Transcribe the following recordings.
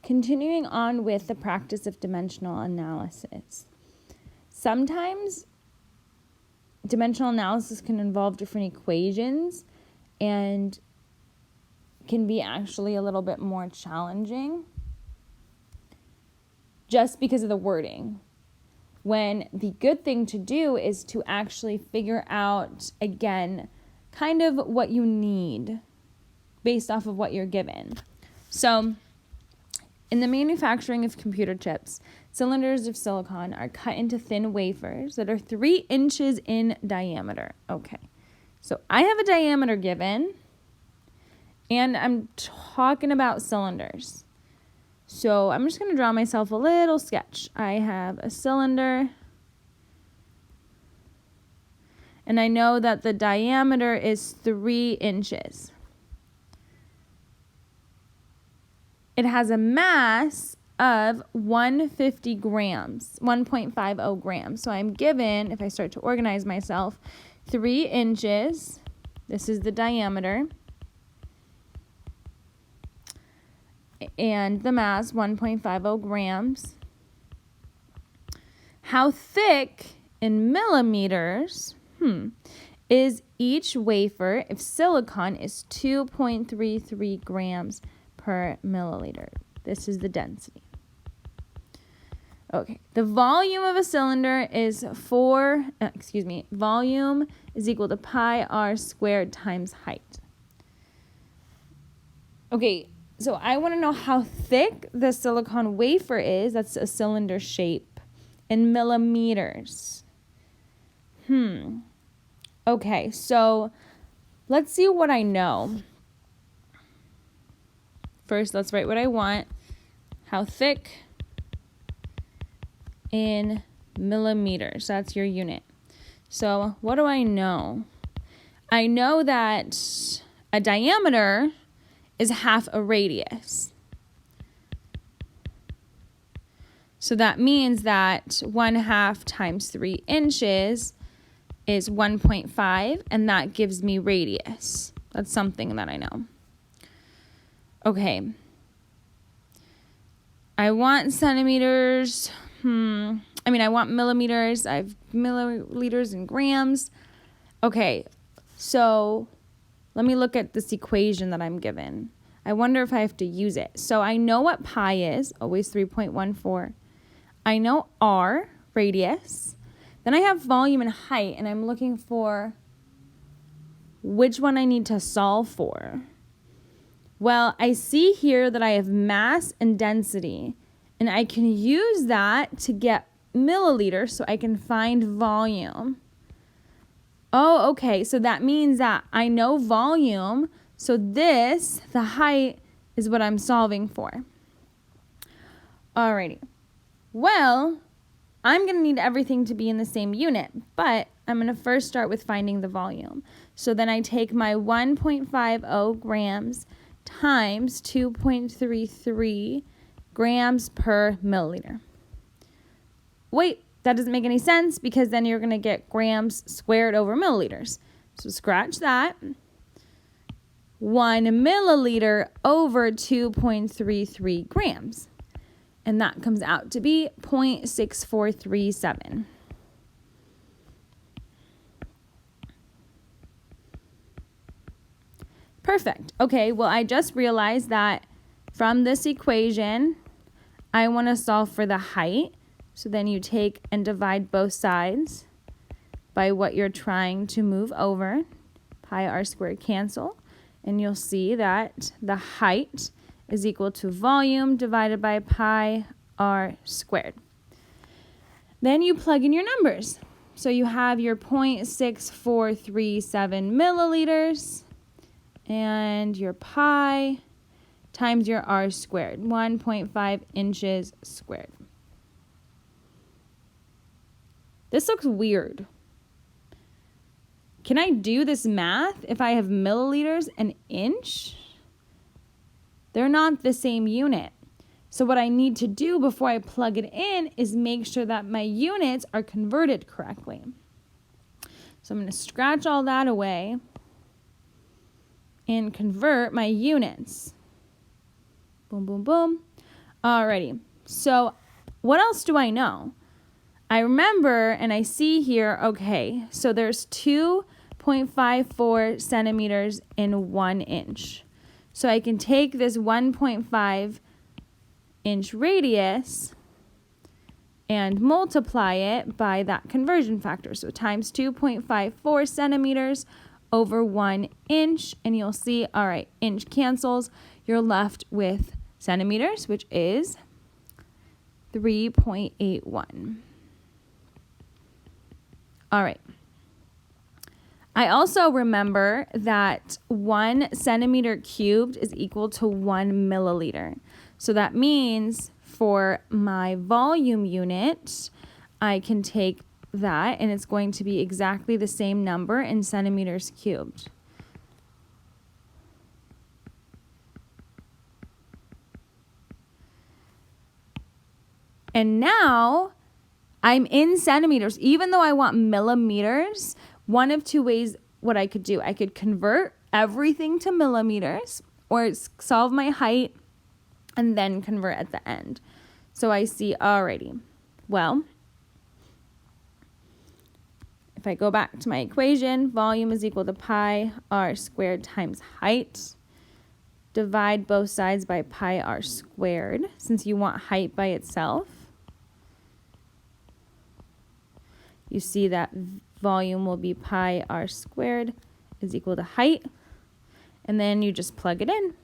continuing on with the practice of dimensional analysis. Sometimes dimensional analysis can involve different equations and can be actually a little bit more challenging just because of the wording. When the good thing to do is to actually figure out, again, kind of what you need based off of what you're given. So, in the manufacturing of computer chips, cylinders of silicon are cut into thin wafers that are 3 inches in diameter. Okay, so I have a diameter given, and I'm talking about cylinders. So I'm just going to draw myself a little sketch. I have a cylinder, and I know that the diameter is 3 inches. It has a mass of 150 grams, 1.50 grams. So I'm given, if I start to organize myself, 3 inches. This is the diameter. And the mass, 1.50 grams. How thick in millimeters is each wafer if silicon is 2.33 grams per milliliter? This is the density. Okay, the volume of a cylinder is volume is equal to pi r squared times height. Okay, so I want to know how thick the silicon wafer is, that's a cylinder shape, in millimeters. Okay, so let's see what I know. First, let's write what I want. How thick in millimeters, that's your unit. So what do I know? I know that a diameter is half a radius. So that means that 1/2 times 3 inches is 1.5, and that gives me radius. That's something that I know. Okay. I want centimeters. I want millimeters. I have milliliters and grams. Okay, so let me look at this equation that I'm given. I wonder if I have to use it. So I know what pi is, always 3.14. I know r, radius. Then I have volume and height, and I'm looking for which one I need to solve for. Well, I see here that I have mass and density, and I can use that to get milliliters so I can find volume. Oh, okay, so that means that I know volume, so this, the height, is what I'm solving for. Alrighty. Well, I'm going to need everything to be in the same unit, but I'm going to first start with finding the volume. So then I take my 1.50 grams times 2.33 grams per milliliter. Wait, that doesn't make any sense because then you're going to get grams squared over milliliters. So scratch that. 1 milliliter over 2.33 grams. And that comes out to be 0.6437. Perfect. Okay, well, I just realized that from this equation, I want to solve for the height. So then you take and divide both sides by what you're trying to move over. Pi r squared cancel. And you'll see that the height is equal to volume divided by pi r squared. Then you plug in your numbers. So you have your 0.6437 milliliters and your pi times your r squared, 1.5 inches squared. This looks weird. Can I do this math if I have milliliters and inch? They're not the same unit. So what I need to do before I plug it in is make sure that my units are converted correctly. So I'm going to scratch all that away and convert my units. Boom, boom, boom. Alrighty. So what else do I know? I remember and I see here, okay, so there's 2.54 centimeters in 1 inch. So I can take this 1.5 inch radius and multiply it by that conversion factor. So times 2.54 centimeters over 1 inch. And you'll see, all right, inch cancels. You're left with centimeters, which is 3.81. All right. I also remember that 1 centimeter cubed is equal to 1 milliliter. So that means for my volume unit, I can take that and it's going to be exactly the same number in centimeters cubed. And now I'm in centimeters. Even though I want millimeters, one of two ways what I could do. I could convert everything to millimeters or solve my height and then convert at the end. So I see, alrighty, well, if I go back to my equation, volume is equal to pi r squared times height. Divide both sides by pi r squared, since you want height by itself. You see that volume will be pi r squared is equal to height. And then you just plug it in.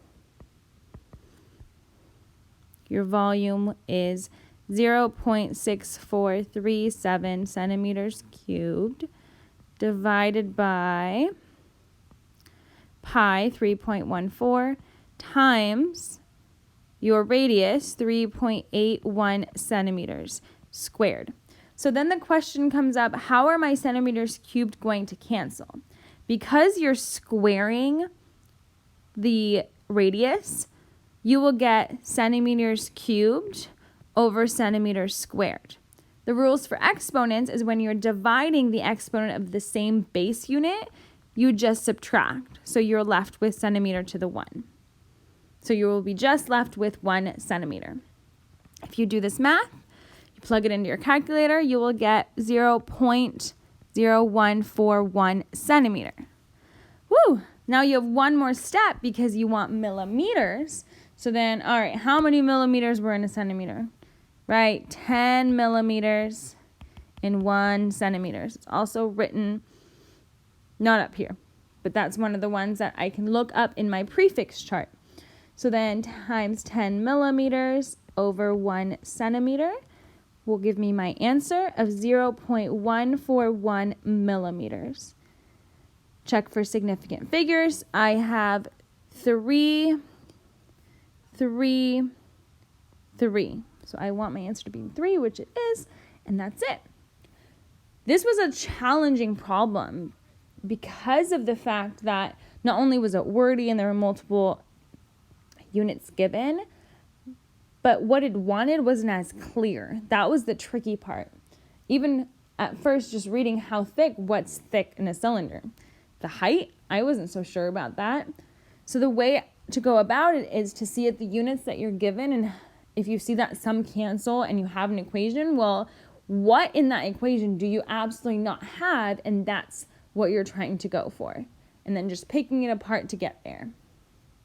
Your volume is 0.6437 centimeters cubed divided by pi 3.14 times your radius 3.81 centimeters squared. So then the question comes up, how are my centimeters cubed going to cancel? Because you're squaring the radius, you will get centimeters cubed over centimeters squared. The rules for exponents is when you're dividing the exponent of the same base unit, you just subtract. So you're left with centimeter to the 1. So you will be just left with 1 centimeter. If you do this math, you plug it into your calculator, you will get 0.0141 centimeter. Woo! Now you have one more step because you want millimeters. So then, all right, how many millimeters were in a centimeter? Right, 10 millimeters in 1 centimeter. It's also written, not up here, but that's one of the ones that I can look up in my prefix chart. So then times 10 millimeters over 1 centimeter will give me my answer of 0.141 millimeters. Check for significant figures. I have 3. So I want my answer to be 3, which it is, and that's it. This was a challenging problem because of the fact that not only was it wordy and there were multiple units given, but what it wanted wasn't as clear. That was the tricky part. Even at first, just reading what's thick in a cylinder. The height, I wasn't so sure about that. So the way to go about it is to see at the units that you're given, and if you see that some cancel and you have an equation, well, what in that equation do you absolutely not have, and that's what you're trying to go for. And then just picking it apart to get there.